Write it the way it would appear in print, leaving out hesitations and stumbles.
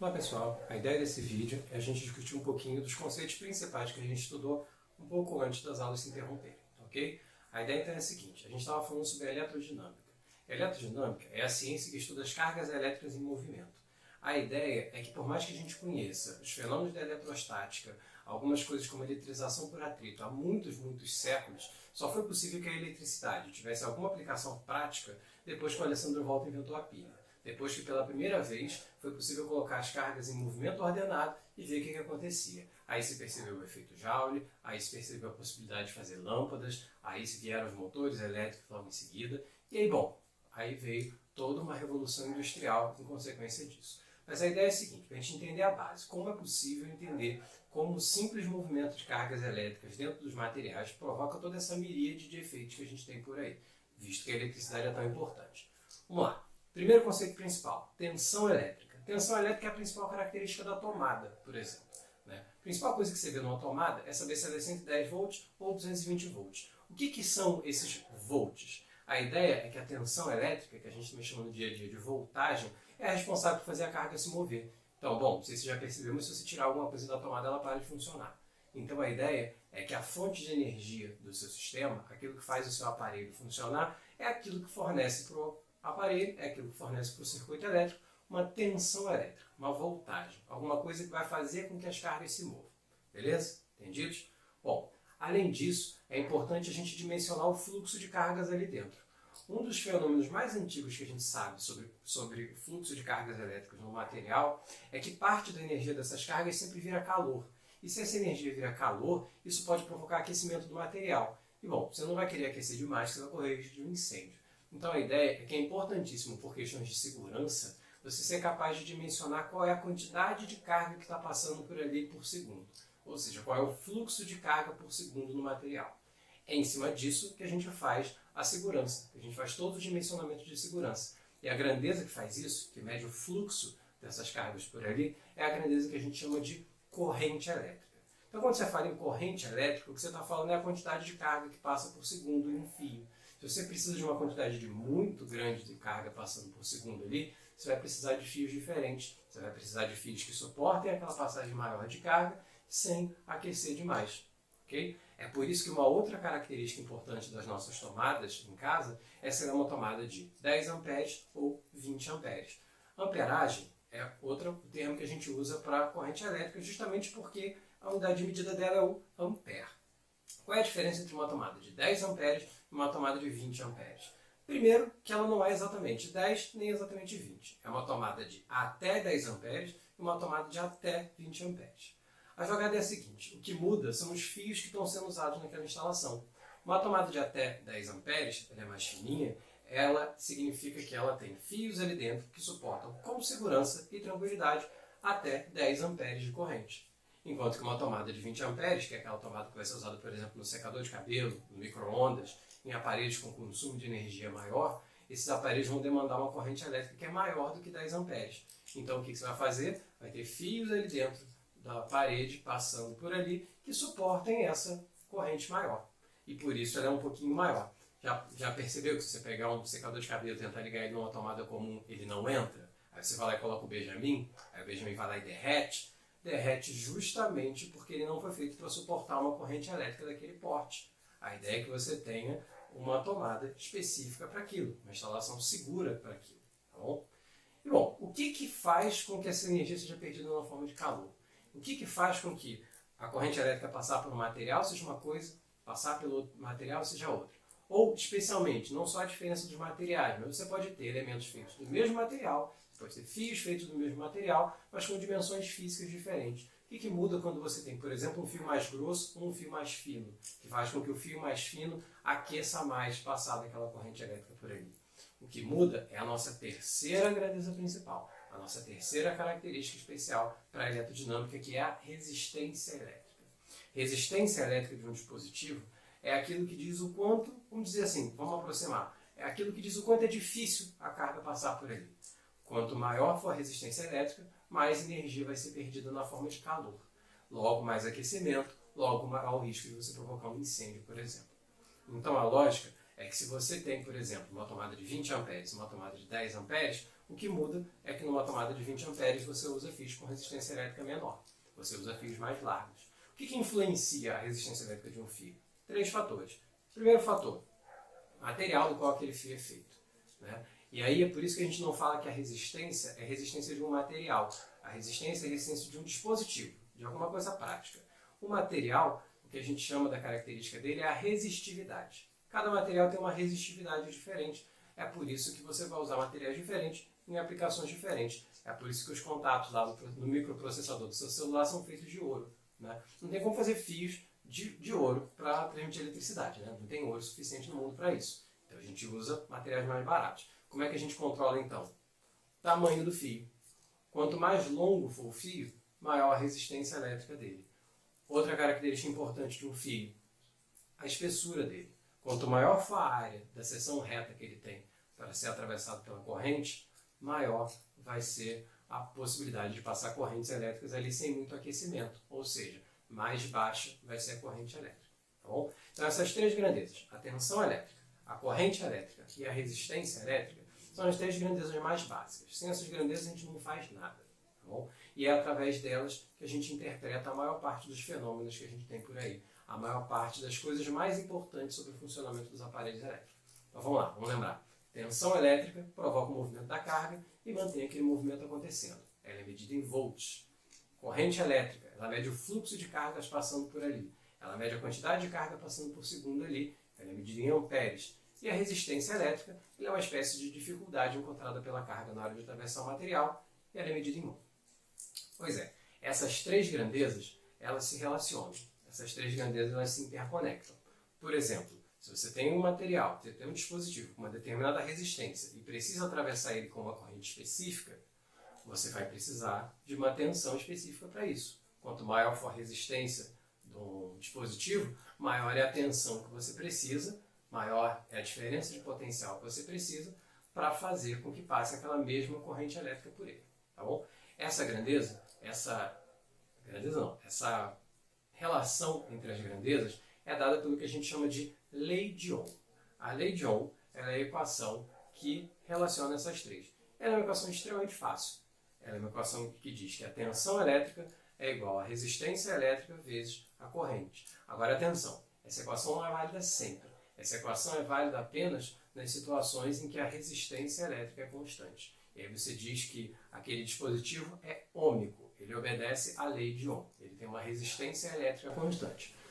Olá pessoal, a ideia desse vídeo é a gente discutir um pouquinho dos conceitos principais que a gente estudou um pouco antes das aulas se interromperem, ok? A ideia então é a seguinte, a gente estava falando sobre a eletrodinâmica. A eletrodinâmica é a ciência que estuda as cargas elétricas em movimento. A ideia é que por mais que a gente conheça os fenômenos da eletrostática, algumas coisas como eletrização por atrito há muitos séculos, só foi possível que a eletricidade tivesse alguma aplicação prática depois que o Alessandro Volta inventou a pilha. Depois que pela primeira vez foi possível colocar as cargas em movimento ordenado e ver o que acontecia. Aí se percebeu o efeito Joule, aí se percebeu a possibilidade de fazer lâmpadas, aí se vieram os motores elétricos logo em seguida, e aí aí veio toda uma revolução industrial em consequência disso. Mas a ideia é a seguinte, para a gente entender a base, como é possível entender como o simples movimento de cargas elétricas dentro dos materiais provoca toda essa miríade de efeitos que a gente tem por aí, visto que a eletricidade é tão importante. Vamos lá. Primeiro conceito principal, tensão elétrica. Tensão elétrica é a principal característica da tomada, por exemplo. A principal coisa que você vê numa tomada é saber se ela é 110 volts ou 220 volts. O que são esses volts? A ideia é que a tensão elétrica, que a gente também chama no dia a dia de voltagem, é a responsável por fazer a carga se mover. Então, não sei se você já percebeu, mas se você tirar alguma coisa da tomada, ela para de funcionar. Então a ideia é que a fonte de energia do seu sistema, aquilo que faz o seu aparelho funcionar, é aquilo que fornece para o aparelho, é aquilo que fornece para o circuito elétrico uma tensão elétrica, uma voltagem, alguma coisa que vai fazer com que as cargas se movam. Beleza? Entendidos? Bom, além disso, é importante a gente dimensionar o fluxo de cargas ali dentro. Um dos fenômenos mais antigos que a gente sabe sobre o fluxo de cargas elétricas no material é que parte da energia dessas cargas sempre vira calor. E se essa energia vira calor, isso pode provocar aquecimento do material. E você não vai querer aquecer demais, você vai correr risco de um incêndio. Então a ideia é que é importantíssimo, por questões de segurança, você ser capaz de dimensionar qual é a quantidade de carga que está passando por ali por segundo. Ou seja, qual é o fluxo de carga por segundo no material. É em cima disso que a gente faz a segurança, que a gente faz todo o dimensionamento de segurança. E a grandeza que faz isso, que mede o fluxo dessas cargas por ali, é a grandeza que a gente chama de corrente elétrica. Então quando você fala em corrente elétrica, o que você está falando é a quantidade de carga que passa por segundo em um fio. Se você precisa de uma quantidade muito grande de carga passando por segundo ali, você vai precisar de fios diferentes. Você vai precisar de fios que suportem aquela passagem maior de carga sem aquecer demais. Okay? É por isso que uma outra característica importante das nossas tomadas em casa é ser uma tomada de 10 amperes ou 20 amperes. Amperagem é outro termo que a gente usa para corrente elétrica, justamente porque a unidade de medida dela é o ampere. Qual é a diferença entre uma tomada de 10 amperes e uma tomada de 20 amperes? Primeiro, que ela não é exatamente 10 nem exatamente 20. É uma tomada de até 10 amperes e uma tomada de até 20 amperes. A jogada é a seguinte, o que muda são os fios que estão sendo usados naquela instalação. Uma tomada de até 10 amperes, ela é mais fininha, ela significa que ela tem fios ali dentro que suportam com segurança e tranquilidade até 10 amperes de corrente. Enquanto que uma tomada de 20 amperes, que é aquela tomada que vai ser usada, por exemplo, no secador de cabelo, no micro-ondas, em aparelhos com consumo de energia maior, esses aparelhos vão demandar uma corrente elétrica que é maior do que 10 amperes. Então o que você vai fazer? Vai ter fios ali dentro da parede, passando por ali, que suportem essa corrente maior. E por isso ela é um pouquinho maior. Já percebeu que se você pegar um secador de cabelo e tentar ligar ele numa tomada comum, ele não entra? Aí você vai lá e coloca o Benjamin, aí o Benjamin vai lá e derrete. Derrete justamente porque ele não foi feito para suportar uma corrente elétrica daquele porte. A ideia é que você tenha uma tomada específica para aquilo, uma instalação segura para aquilo. Tá bom? E o que faz com que essa energia seja perdida na forma de calor? O que faz com que a corrente elétrica passar por um material seja uma coisa, passar pelo outro material seja outra? Ou, especialmente, não só a diferença dos materiais, mas você pode ter elementos feitos do mesmo material, você pode ter fios feitos do mesmo material, mas com dimensões físicas diferentes. O que muda quando você tem, por exemplo, um fio mais grosso ou um fio mais fino, que faz com que o fio mais fino aqueça mais passada aquela corrente elétrica por ali? O que muda é a nossa terceira grandeza principal, a nossa terceira característica especial para a eletrodinâmica, que é a resistência elétrica. Resistência elétrica de um dispositivo é aquilo que diz o quanto, vamos dizer assim, vamos aproximar, é aquilo que diz o quanto é difícil a carga passar por ali. Quanto maior for a resistência elétrica, mais energia vai ser perdida na forma de calor. Logo mais aquecimento, logo maior o risco de você provocar um incêndio, por exemplo. Então a lógica é que se você tem, por exemplo, uma tomada de 20 amperes e uma tomada de 10 amperes, o que muda é que numa tomada de 20 amperes você usa fios com resistência elétrica menor. Você usa fios mais largos. O que influencia a resistência elétrica de um fio? 3 fatores. Primeiro fator, material do qual aquele fio é feito, né? E aí é por isso que a gente não fala que a resistência é resistência de um material. A resistência é resistência de um dispositivo, de alguma coisa prática. O material, o que a gente chama da característica dele é a resistividade. Cada material tem uma resistividade diferente. É por isso que você vai usar materiais diferentes em aplicações diferentes. É por isso que os contatos lá no microprocessador do seu celular são feitos de ouro, né? Não tem como fazer fios de ouro para transmitir eletricidade, né? Não tem ouro suficiente no mundo para isso. Então a gente usa materiais mais baratos. Como é que a gente controla então? Tamanho do fio. Quanto mais longo for o fio, maior a resistência elétrica dele. Outra característica importante de um fio, a espessura dele. Quanto maior for a área da seção reta que ele tem para ser atravessado pela corrente, maior vai ser a possibilidade de passar correntes elétricas ali sem muito aquecimento. Ou seja, mais baixa vai ser a corrente elétrica. Tá bom? Então essas 3 grandezas, a tensão elétrica, a corrente elétrica e a resistência elétrica, são as 3 grandezas mais básicas. Sem essas grandezas a gente não faz nada. Tá bom? E é através delas que a gente interpreta a maior parte dos fenômenos que a gente tem por aí. A maior parte das coisas mais importantes sobre o funcionamento dos aparelhos elétricos. Então vamos lá, vamos lembrar. Tensão elétrica provoca o movimento da carga e mantém aquele movimento acontecendo. Ela é medida em volts. Corrente elétrica, ela mede o fluxo de cargas passando por ali. Ela mede a quantidade de carga passando por segundo ali. Ela é medida em amperes. E a resistência elétrica é uma espécie de dificuldade encontrada pela carga na hora de atravessar o material e ela é medida em mol. Pois é, essas 3 grandezas, elas se relacionam. Essas 3 grandezas, elas se interconectam. Por exemplo, se você tem um material, você tem um dispositivo com uma determinada resistência e precisa atravessar ele com uma corrente específica, você vai precisar de uma tensão específica para isso. Quanto maior for a resistência do dispositivo, maior é a tensão que você precisa, maior é a diferença de potencial que você precisa para fazer com que passe aquela mesma corrente elétrica por ele. Tá bom? Essa relação entre as grandezas é dada pelo que a gente chama de lei de Ohm. A lei de Ohm é a equação que relaciona essas 3. Ela é uma equação extremamente fácil. Ela é uma equação que diz que a tensão elétrica é igual a resistência elétrica vezes a corrente. Agora, atenção, essa equação não é válida sempre. Essa equação é válida apenas nas situações em que a resistência elétrica é constante. E aí você diz que aquele dispositivo é ôhmico, ele obedece à lei de Ohm, ele tem uma resistência elétrica constante.